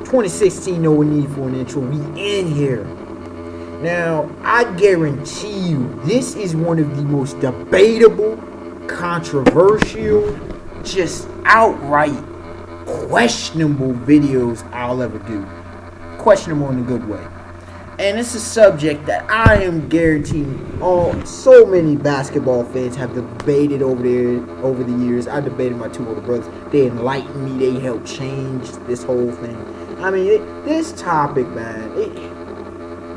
2016, no need for an intro. We in here. Now, I guarantee you, this is one of the most debatable, controversial, just outright questionable videos I'll ever do. Questionable in a good way. And it's a subject that I am guaranteeing so many basketball fans have debated over the years. I debated my two older brothers. They enlightened me. They helped change this whole thing. I mean, this topic, man,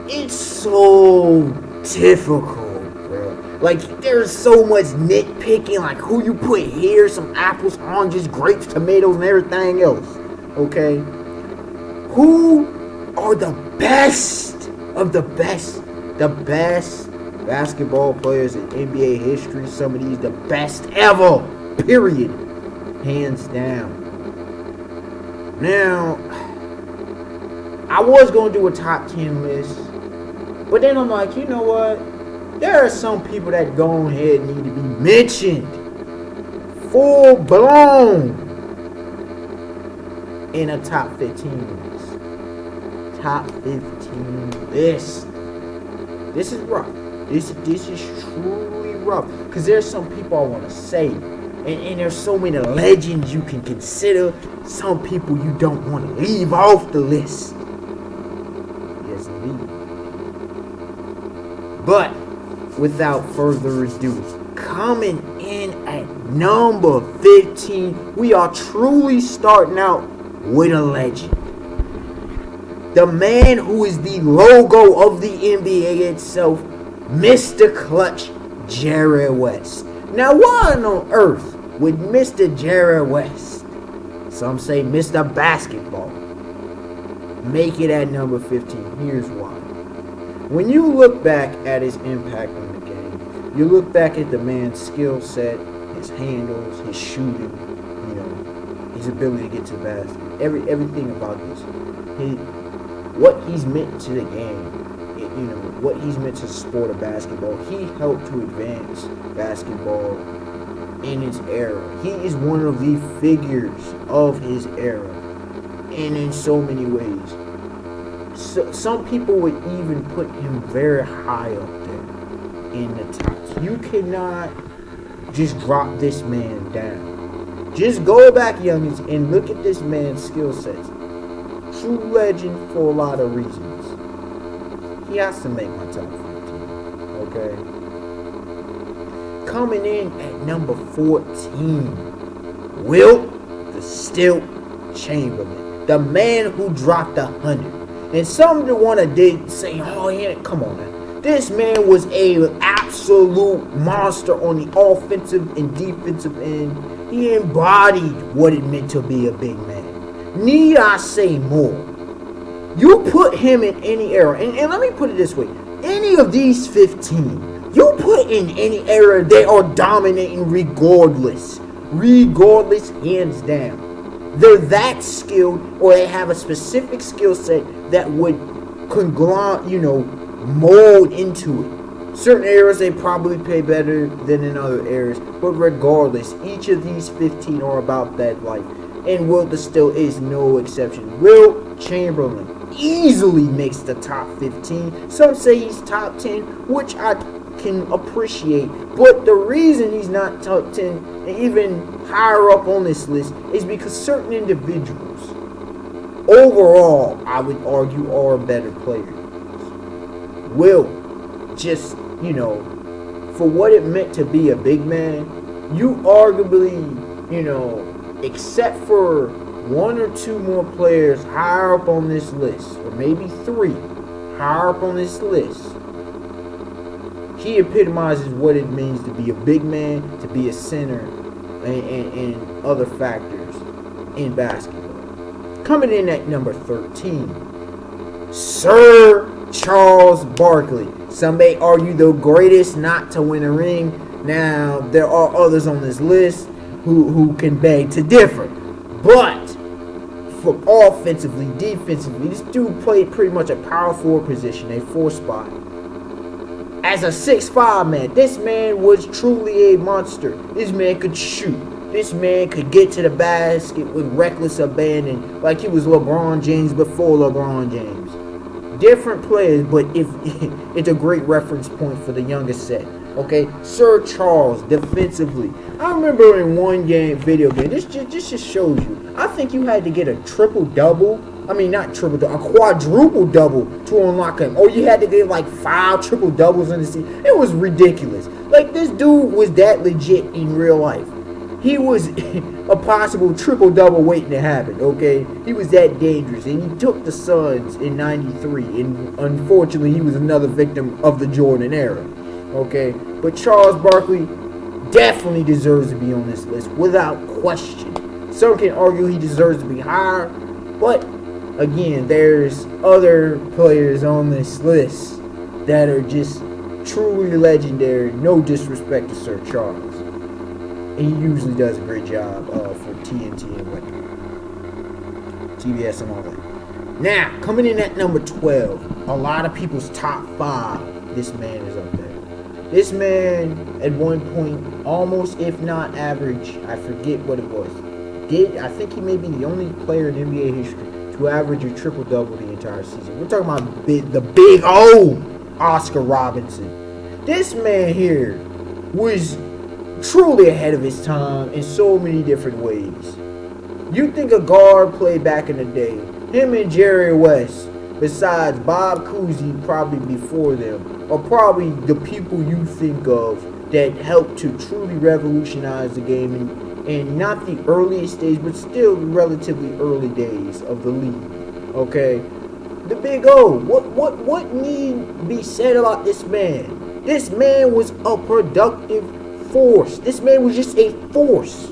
it's so difficult, bro. Like, there's so much nitpicking, like who you put here, some apples, oranges, grapes, tomatoes, and everything else. Okay? Who are the best of the best basketball players in NBA history? Some of these the best ever. Period. Hands down. Now, I was going to do a top 10 list, but then I'm like, you know what? There are some people that go ahead and need to be mentioned. Full blown. In a top 15 list. Top 15 list. This is rough. This is truly rough. Because there's some people I want to say. And there's so many legends you can consider. Some people you don't want to leave off the list. Yes, indeed. But without further ado, coming in at number 15, we are truly starting out with a legend. The man who is the logo of the NBA itself, Mr. Clutch, Jerry West. Now, why on earth would Mr. Jerry West, some say Mr. Basketball, make it at number 15? Here's why. When you look back at his impact on the game, you look back at the man's skill set, his handles, his shooting, his ability to get to the basket, everything about this, what he's meant to the game, what he's meant to the sport of basketball. He helped to advance basketball in its era. He is one of the figures of his era, and in so many ways. So, some people would even put him very high up there in the tops. You cannot just drop this man down. Just go back, youngins, and look at this man's skill sets. True legend for a lot of reasons. He has to make my top 15. Okay? Coming in at number 14, Wilt the Stilt Chamberlain. The man who dropped 100. And some want to say, oh yeah, come on man. This man was an absolute monster on the offensive and defensive end. He embodied what it meant to be a big man. Need I say more? You put him in any era, and let me put it this way. Any of these 15, you put in any era, they are dominating regardless. Regardless, hands down. They're that skilled, or they have a specific skill set that would mold into it. Certain eras they probably play better than in other eras, but regardless, each of these 15 are about that life, and Wilt the Stilt is no exception. Wilt Chamberlain easily makes the top 15. Some say he's top 10, which I can appreciate, but the reason he's not top 10 and even higher up on this list is because certain individuals overall, I would argue, are better players. Will just, for what it meant to be a big man, you arguably, except for one or two more players higher up on this list, or maybe three higher up on this list, he epitomizes what it means to be a big man, to be a center, and other factors in basketball. Coming in at number 13, Sir Charles Barkley. Some may argue the greatest not to win a ring. Now, there are others on this list who can beg to differ. But, for offensively, defensively, this dude played pretty much a power forward position, a 4 spot. As a 6'5" man, this man was truly a monster. This man could shoot. This man could get to the basket with reckless abandon, like he was LeBron James before LeBron James. Different players, but if it's a great reference point for the younger set. Okay, Sir Charles defensively. I remember in one video game. This just shows you. I think you had to get a triple double. I mean, not triple double, a quadruple double to unlock him. Or you had to get like 5 triple doubles in the season. It was ridiculous. Like, this dude was that legit in real life. He was a possible triple double waiting to happen. Okay, he was that dangerous, and he took the Suns in '93. And unfortunately, he was another victim of the Jordan era. Okay, but Charles Barkley definitely deserves to be on this list without question. Some can argue he deserves to be higher, but again, there's other players on this list that are just truly legendary. No disrespect to Sir Charles, and he usually does a great job for TNT and what TBS and all that. Now, coming in at number 12, a lot of people's top 5. This man is up there. This man, at one point, almost, if not average, I forget what it was. I think he may be the only player in NBA history to average a triple-double the entire season. We're talking about the big O, Oscar Robinson. This man here was truly ahead of his time in so many different ways. You think a guard played back in the day, him and Jerry West, besides Bob Cousy probably before them, are probably the people you think of that helped to truly revolutionize the game in not the earliest days, but still relatively early days of the league. Okay? The Big O. What need be said about this man? This man was a productive force. This man was just a force.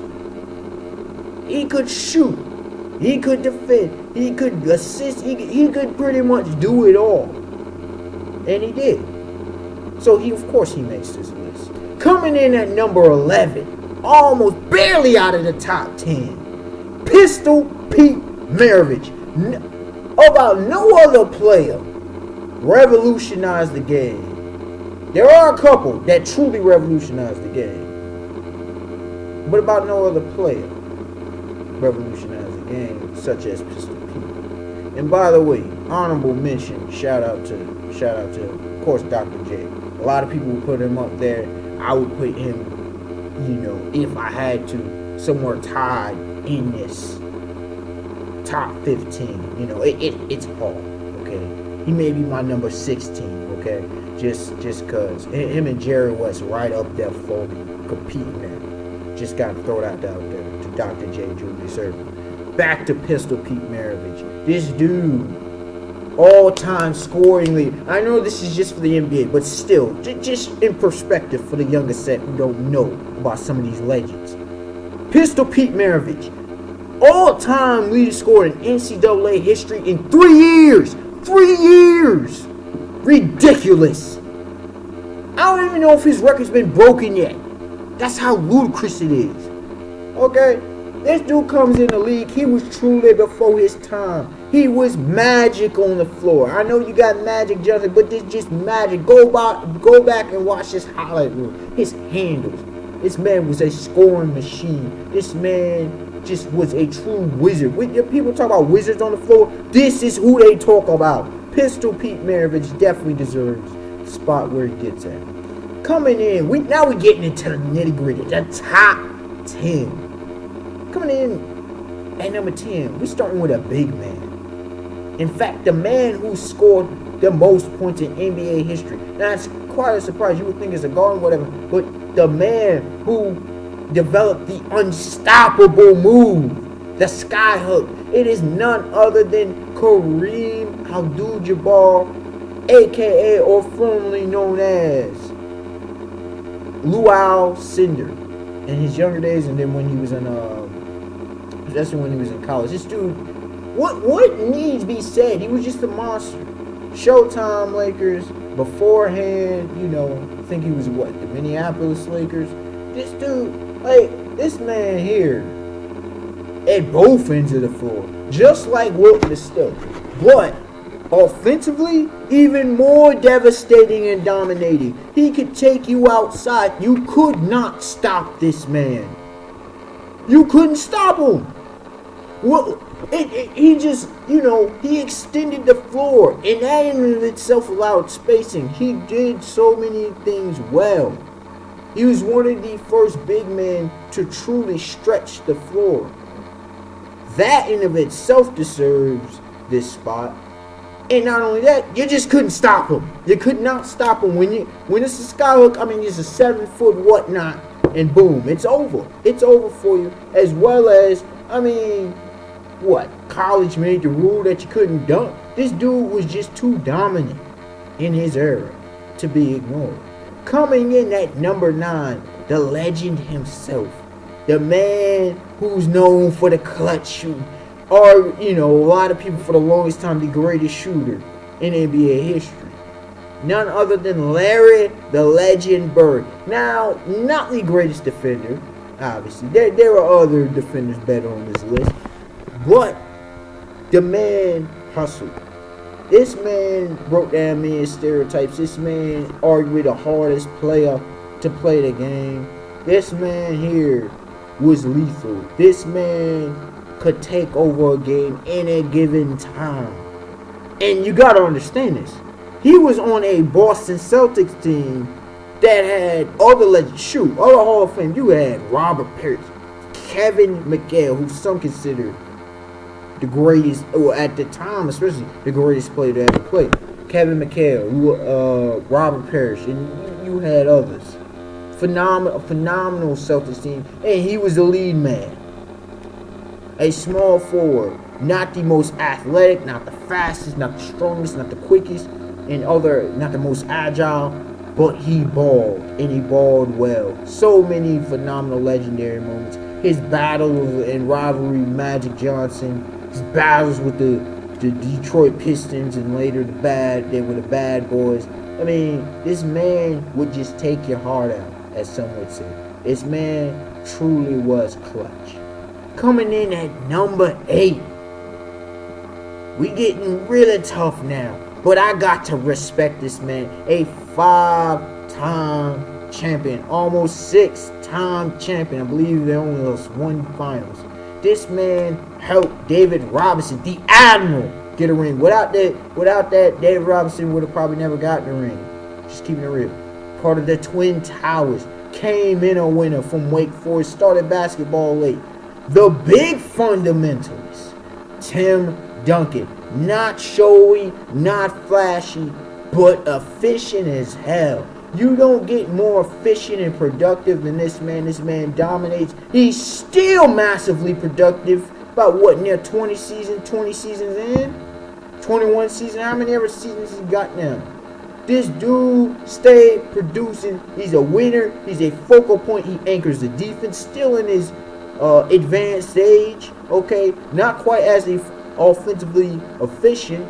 He could shoot. He could defend. He could assist. He could pretty much do it all. And he did. So of course he makes this list. Coming in at number 11, almost barely out of the top 10, Pistol Pete Maravich. About no other player revolutionized the game. There are a couple that truly revolutionized the game, but about no other player revolutionized the game such as Pistol Pete. And by the way, honorable mention, shout out to of course Dr. J. A lot of people would put him up there. I would put him, if I had to, somewhere tied in this top 15. It's hard, okay? He may be my number 16, okay? Just cause him and Jerry West right up there for me, competing there. Just gotta throw that out there to Dr. J. Julius Erving. Back to Pistol Pete Maravich. This dude, all-time scoring leader. I know this is just for the NBA, but still, just in perspective for the younger set who don't know about some of these legends. Pistol Pete Maravich, all-time leading scorer in NCAA history in 3 years. 3 years. Ridiculous. I don't even know if his record's been broken yet. That's how ludicrous it is. Okay? This dude comes in the league. He was truly before his time. He was magic on the floor. I know you got Magic Johnson, but this just magic. Go back and watch this highlight reel. His handles. This man was a scoring machine. This man just was a true wizard. When people talk about wizards on the floor, this is who they talk about. Pistol Pete Maravich definitely deserves the spot where he gets at. Coming in, now we're getting into the nitty gritty. The top 10. Coming in at number 10, we're starting with a big man. In fact, the man who scored the most points in NBA history. Now, it's quite a surprise. You would think it's a guard or whatever, but the man who developed the unstoppable move, the sky hook, it is none other than Kareem AbdulJabbar, aka or formerly known as Luau Cinder, in his younger days, and then when he was in especially when he was in college. This dude, what needs to be said? He was just a monster. Showtime Lakers, beforehand, I think he was the Minneapolis Lakers. This dude, this man here, at both ends of the floor, just like Wilt still, but offensively, even more devastating and dominating. He could take you outside. You could not stop this man. You couldn't stop him. Well, he just, he extended the floor, and that in and of itself allowed spacing. He did so many things well. He was one of the first big men to truly stretch the floor. That in of itself deserves this spot. And not only that, you just couldn't stop him. You could not stop him. When it's a skyhook, it's a 7-foot whatnot, and boom, it's over. It's over for you. As well as, college made the rule that you couldn't dunk. This dude was just too dominant in his era to be ignored. Coming in at number 9, the legend himself. The man who's known for the clutch shoot. Or, a lot of people for the longest time, the greatest shooter in NBA history. None other than Larry the Legend Bird. Now, not the greatest defender, obviously. There are other defenders better on this list. But the man hustled. This man broke down men's stereotypes. This man arguably the hardest player to play the game. This man here was lethal. This man could take over a game in a given time. And you gotta understand this. He was on a Boston Celtics team that had other legends. Shoot, other Hall of Fame. You had Robert Parrish, Kevin McHale, who some consider the greatest, or at the time especially, the greatest player to ever play. Kevin McHale, Robert Parrish, and you had others. Phenomenal Celtics team, and he was the lead man. A small forward, not the most athletic, not the fastest, not the strongest, not the quickest, not the most agile, but he balled, and he balled well. So many phenomenal legendary moments. His battles and rivalry with Magic Johnson, his battles with the Detroit Pistons, and later they were the bad boys. This man would just take your heart out, as some would say. This man truly was clutch. Coming in at number 8. We getting really tough now. But I got to respect this man. A 5-time champion. Almost 6-time champion. I believe they only lost 1 finals. This man helped David Robinson, the Admiral, get a ring. Without that, David Robinson would have probably never gotten the ring. Just keeping it real. Part of the Twin Towers. Came in a winner from Wake Forest. Started basketball late. The big fundamentalist, Tim Duncan. Not showy, not flashy, but efficient as hell. You don't get more efficient and productive than this man. This man dominates. He's still massively productive. About near 20 seasons in? 21 seasons? How many ever seasons he got now? This dude stayed producing. He's a winner. He's a focal point. He anchors the defense. Still in his advanced stage. Okay, not quite as offensively efficient,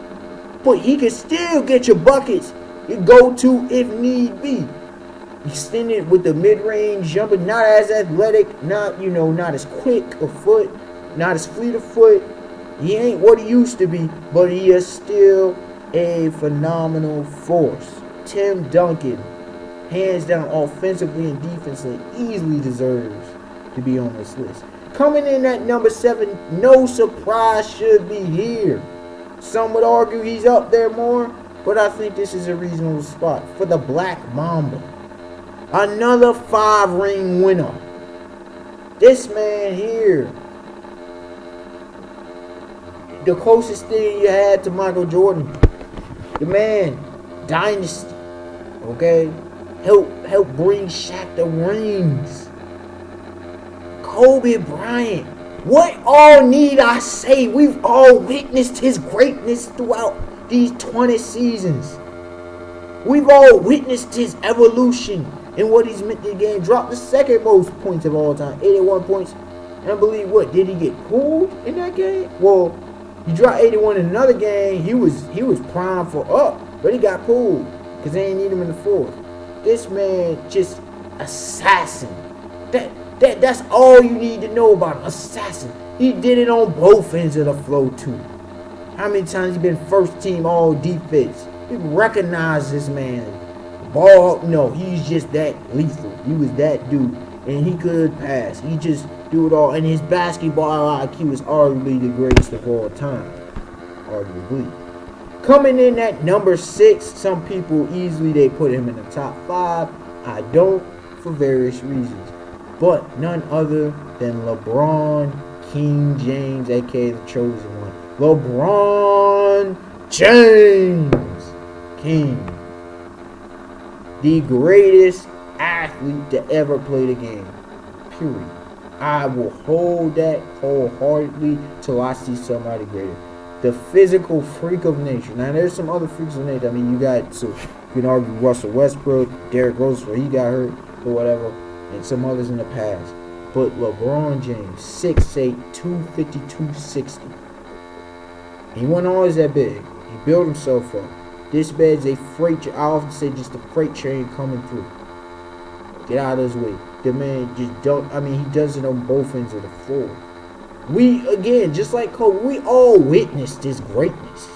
but he can still get your buckets. You go to if need be. Extended with the mid-range jumper. Not as athletic. Not as quick of foot. Not as fleet of foot. He ain't what he used to be, but he is still a phenomenal force. Tim Duncan, hands down, offensively and defensively, easily deserves to be on this list. Coming in at number 7, no surprise should be here. Some would argue he's up there more, but I think this is a reasonable spot for the Black Mamba. Another 5-ring winner. This man here, the closest thing you had to Michael Jordan. The man, dynasty, okay? Help bring Shaq the rings. Kobe Bryant. What all need I say? We've all witnessed his greatness throughout these 20 seasons. We've all witnessed his evolution and what he's meant to the game. Dropped the second most points of all time, 81 points. And I believe, did he get pulled in that game? Well, he dropped 81 in another game. He was primed for up, but he got pulled because they ain't need him in the fourth. This man just assassin. That's all you need to know about him. Assassin. He did it on both ends of the floor too. How many times he been first team all defense? People recognize this man. Ball, no, he's just that lethal. He was that dude, and he could pass. do it all. And his basketball IQ is arguably the greatest of all time. Arguably. Coming in at number 6, some people easily they put him in the top 5. I don't, for various reasons. But none other than LeBron King James, aka the chosen one. LeBron James King. The greatest athlete to ever play the game. Period. I will hold that wholeheartedly till I see somebody greater. The physical freak of nature. Now, there's some other freaks of nature. I mean, you got, so you can argue Russell Westbrook, Derrick Rose, where he got hurt, or whatever, and some others in the past. But LeBron James, 6'8", 250, 260. He wasn't always that big. He built himself up. This man's a freight, I often say just a freight train coming through. Get out of his way. The man just don't, I mean, he does it on both ends of the floor. We, again, just like Kobe, we all witnessed his greatness.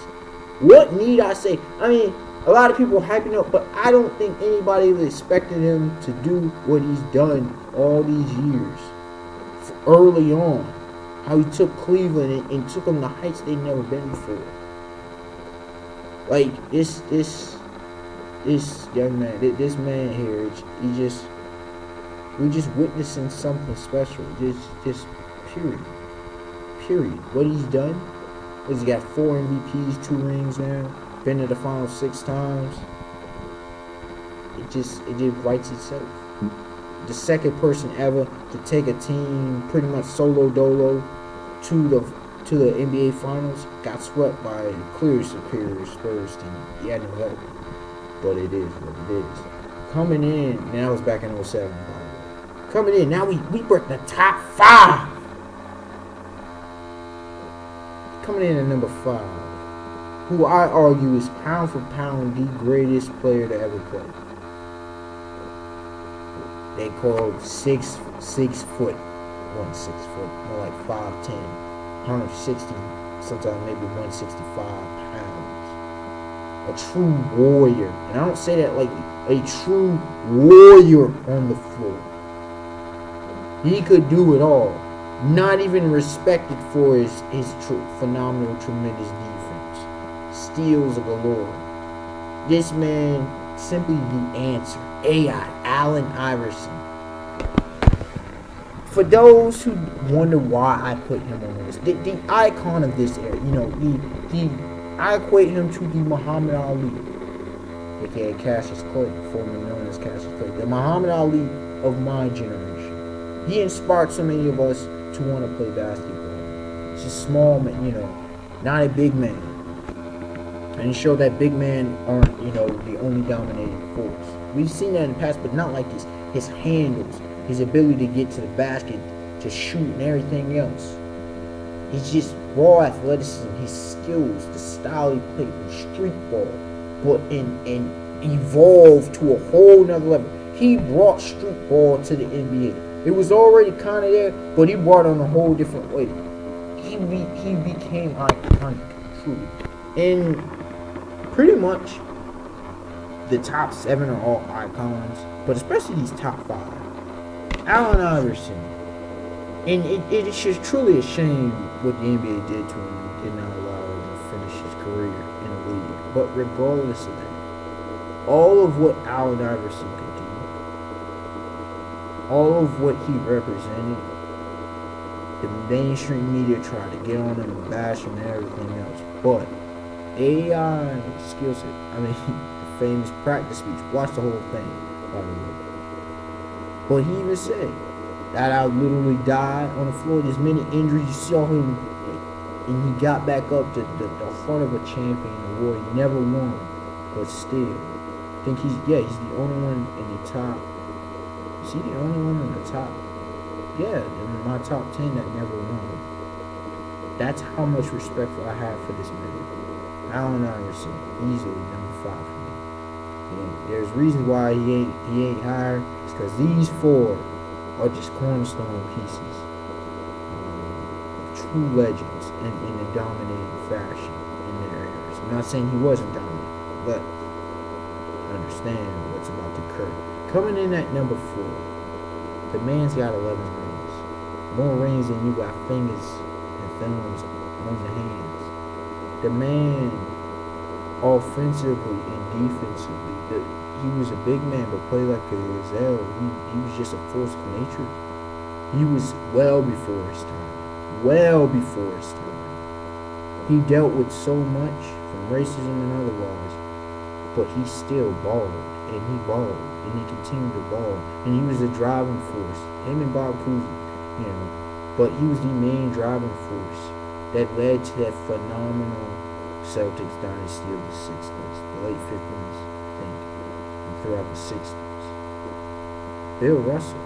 What need I say? I mean, a lot of people are hyping up, but I don't think anybody was expecting him to do what he's done all these years. Early on, how he took Cleveland and took them to heights they'd never been before. Like, this young man, this man here, we're just witnessing something special. Just period. What he's done is he got 4 MVPs, 2 rings now, been to the finals 6 times. It just writes itself. The second person ever to take a team pretty much solo dolo to the NBA finals, got swept by a clear superior Spurs team. He had no help, but it is what it is. Coming in, and that was back in 07, by the way. Coming in, now we break the top 5. Coming in at number 5, who I argue is pound for pound the greatest player to ever play. They called 6 foot, more like 5'10", 160, sometimes maybe 165 pounds. A true warrior, and I don't say that like a true warrior on the floor. He could do it all. Not even respected for his phenomenal, tremendous defense. Steals galore. This man, simply the answer. AI, Allen Iverson. For those who wonder why I put him on this, the icon of this era, I equate him to the Muhammad Ali, aka Cassius Clay, formerly known as Cassius Clay, the Muhammad Ali of my generation. He inspired so many of us to want to play basketball. He's a small man, not a big man. And he showed that big men aren't, the only dominating force. We've seen that in the past, but not like this. His handles, his ability to get to the basket, to shoot, and everything else. He's just raw athleticism, his skills, the style he played, the street ball, but and evolved to a whole nother level. He brought street ball to the NBA. It was already kind of there, but he brought it on a whole different way. He became iconic, truly. And pretty much the top 7 are all icons, but especially these top 5. Allen Iverson. And it is just truly a shame what the NBA did to him and did not allow him to finish his career in the league. But regardless of that, all of what Allen Iverson could do, all of what he represented, the mainstream media tried to get on him and bash him and everything else. But AI skill set, the famous practice speech, watch the whole thing, by the way. But he even said that I literally died on the floor. There's many injuries. You saw him, and he got back up to the heart of a champion, a warrior. He never won, but still, I think he's the only one in the top. Is he the only one in the top? Yeah, in my top 10 that never won. That's how much respect I have for this man. Allen Iverson, easily number 5 for me. And there's reasons why he ain't higher. It's because these 4 are just cornerstone pieces. True legends in a dominating fashion in their areas. I'm not saying he wasn't dominant, but understand what's about to occur. Coming in at number 4, the man's got 11 rings. More rings than you got fingers and thumbs on the hands. The man, offensively and defensively, he was a big man, but played like a gazelle. He was just a force of nature. He was well before his time. Well before his time. He dealt with so much from racism and otherwise, but he still balled, and he balled, and he continued to ball, and he was a driving force. Him and Bob Cousy, but he was the main driving force that led to that phenomenal Celtics dynasty of the 60s, the late 50s, I think, and throughout the 60s. Bill Russell.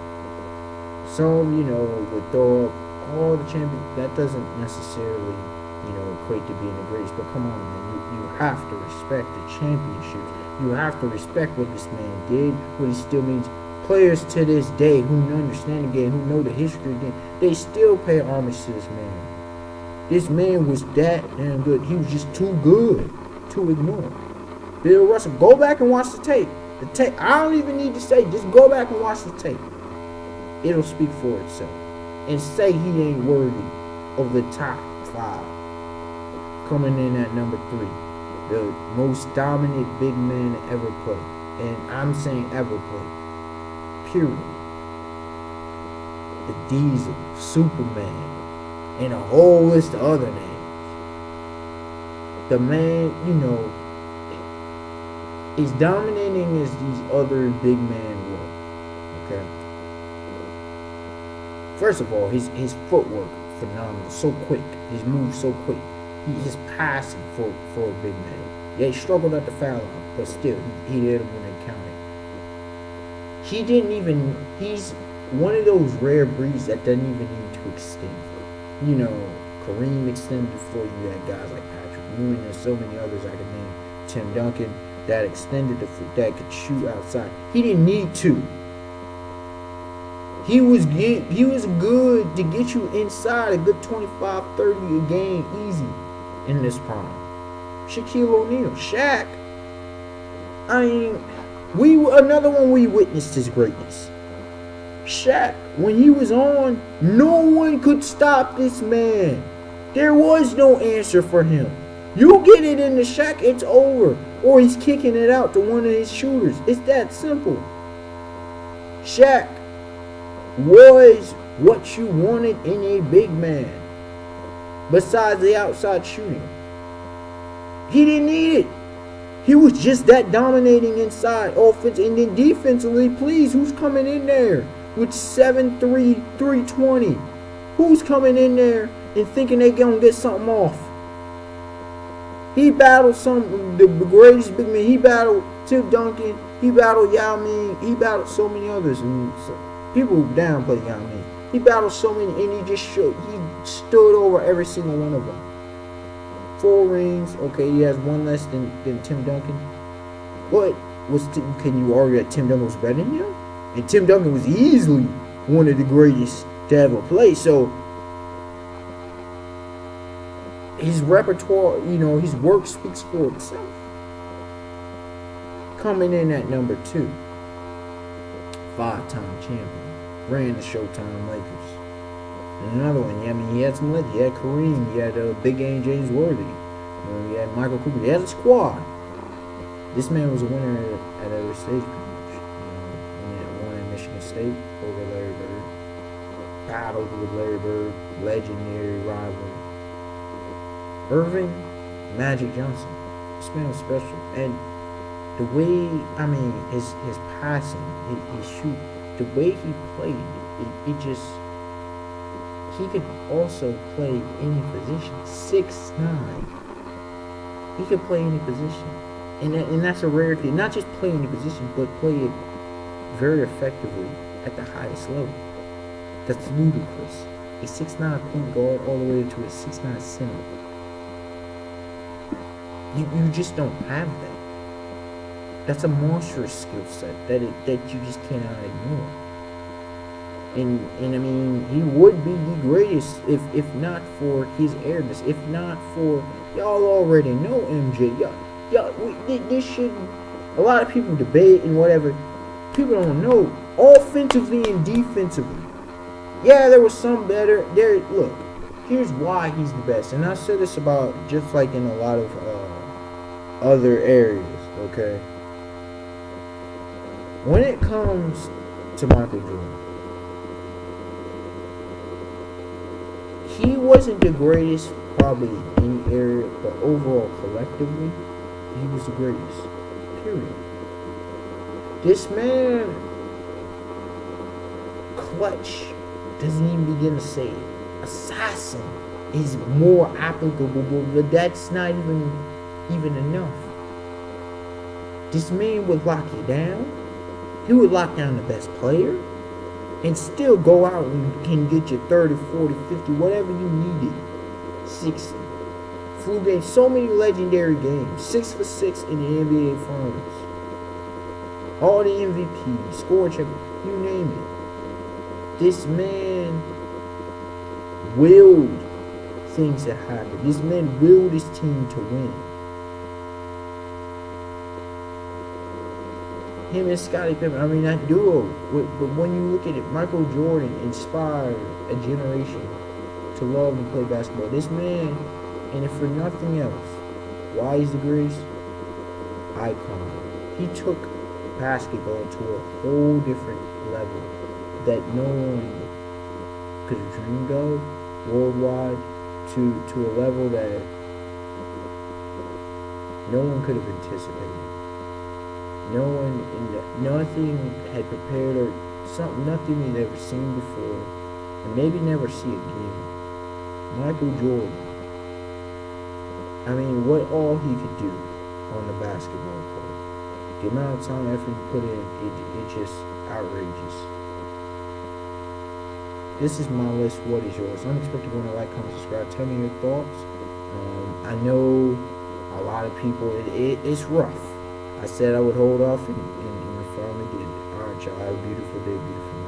Some, would throw up all the champions. That doesn't necessarily, equate to being the greatest. But come on, man. You have to respect the championships. You have to respect what this man did, what he still means. Players to this day who understand the game, who know the history of the game, they still pay homage to this man. This man was that damn good. He was just too good to ignore. Bill Russell, go back and watch the tape. I don't even need to say, just go back and watch the tape. It'll speak for itself. And say he ain't worthy of the top 5. Coming in at number 3. The most dominant big man to ever play. And I'm saying ever play. Period. The Diesel, Superman, and a whole list of other names. The man, is dominating as these other big men were. Okay. First of all, his footwork phenomenal, so quick. His moves so quick. His passing for a big man. Yeah, he struggled at the foul line, but still, he hit him when it counted. He's one of those rare breeds that doesn't even need to extend. Kareem extended before you had guys like Patrick Ewing and so many others I could name. Tim Duncan that extended that could shoot outside. He didn't need to. He was good to get you inside a good 25, 30 a game easy in this prime. Shaquille O'Neal, Shaq. Another one we witnessed his greatness. Shaq, when he was on, no one could stop this man. There was no answer for him. You get it into Shaq, it's over. Or he's kicking it out to one of his shooters. It's that simple. Shaq was what you wanted in a big man. Besides the outside shooting. He didn't need it. He was just that dominating inside offense. And then defensively, please, who's coming in there with 7'3", 320? Who's coming in there and thinking they gonna get something off? He battled the greatest big men. He battled Tim Duncan. He battled Yao Ming. He battled so many others. And people downplay Yao Ming. He battled so many, and he stood over every single one of them. 4 rings. Okay, he has 1 less than Tim Duncan. But can you argue that Tim Duncan was better than him? And Tim Duncan was easily one of the greatest to ever play. So his repertoire, his work speaks for itself. Coming in at number 2, 5-time champion, ran the Showtime Lakers. And another one, he had some legends. He had Kareem, he had Big Game James Worthy, he had Michael Cooper. He had a squad. This man was a winner at every stage, pretty much. He won at Michigan State over Larry Bird. Battled with Larry Bird, legendary rival. Irving Magic Johnson. This man was special. And the way, his passing, his shoot, the way he played, he could also play any position. 6'9". He could play any position. And that's a rarity. Not just play any position, but play it very effectively at the highest level. That's ludicrous. A 6'9" point guard all the way to a 6'9" center. You just don't have that. That's a monstrous skill set that you just cannot ignore. And he would be the greatest if not for his airness, if not for y'all already know MJ. This should, a lot of people debate and whatever. People don't know offensively and defensively. Yeah, there was some better. Look, here's why he's the best, and I said this about just like in a lot of other areas. Okay, when it comes to Michael Jordan, he wasn't the greatest probably in any area, but overall, collectively, he was the greatest. Period. This man, clutch, doesn't even begin to say it. Assassin is more applicable, but that's not even enough. This man would lock you down. He would lock down the best player and still go out and can get you 30, 40, 50, whatever you needed. 60. Flew games, so many legendary games. 6 for 6 in the NBA Finals. All the MVPs, score champion, you name it. This man willed things to happen. This man willed his team to win. Him and Scottie Pippen, I mean that duo. But when you look at it, Michael Jordan inspired a generation to love and play basketball. This man, and if for nothing else, why he's the greatest? Icon. He took basketball to a whole different level that no one could have dreamed of worldwide, to a level that no one could have anticipated. No one, nothing had prepared or something, nothing we'd ever seen before, and maybe never see again. Michael Jordan. I mean, what all he could do on the basketball court. The amount of time and effort he put in, it's just outrageous. This is my list. What is yours? Unexpected one to like, comment, subscribe. Tell me your thoughts. I know a lot of people, it's rough. I said I would hold off, and finally did it. Alright, y'all. Have a beautiful day, beautiful